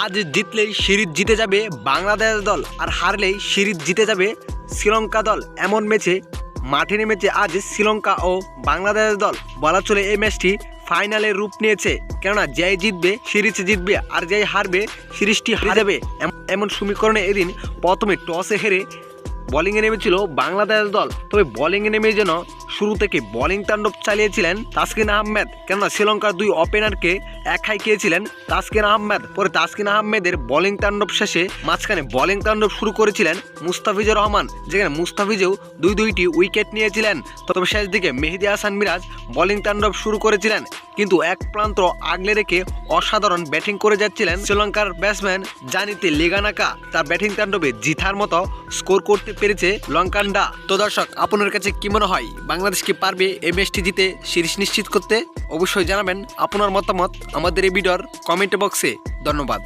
আজ জিতলেই সিরিজ জিতে যাবে বাংলাদেশ দল, আর হারলেই সিরিজ জিতে যাবে শ্রীলঙ্কা দল। এমন ম্যাচে মাঠে নেমেছে আজ শ্রীলঙ্কা ও বাংলাদেশ দল। বলা চলে এই ম্যাচটি ফাইনালের রূপ নিয়েছে, কেননা যেই জিতবে সিরিজ জিতবে, আর যেই হারবে সিরিজটি হারে যাবে। এমন সমীকরণে এদিন প্রথমে টসে হেরে বোলিংয়ে নেমেছিল বাংলাদেশ দল। তবে বোলিংয়ে নেমে যেন শুরু থেকে বোলিং তাণ্ডব চালিয়েছিলেন তাসকিন আহমেদ, কেননা শ্রীলঙ্কার দুই ওপেনারকে একাই খেয়েছিলেন তাসকিন আহমেদ। পরে তাসকিন আহমেদের বোলিং তাণ্ডব শেষে মাঝখানে বোলিং তাণ্ডব শুরু করেছিলেন মুস্তাফিজুর রহমান, যেখানে মুস্তাফিজেও দুইটি উইকেট নিয়েছিলেন। তবে শেষ দিকে মেহেদী হাসান মিরাজ বোলিং তাণ্ডব শুরু করেছিলেন, কিন্তু এক প্রান্ত আগলে রেখে অসাধারণ ব্যাটিং করে যাচ্ছিলেন শ্রীলঙ্কার ব্যাটসম্যান জানিতে লেগানাকা। তার ব্যাটিং তাণ্ডবে জিতার মতো স্কোর করতে পেরেছে লঙ্কানরা। তো দর্শক, আপনার কাছে কি মনে হয়, বাংলাদেশ কি পারবে এই ম্যাচটি জিতে সিরিজ নিশ্চিত করতে? অবশ্যই জানাবেন আপনার মতামত আমাদের এই ভিডিওর কমেন্ট বক্সে। ধন্যবাদ।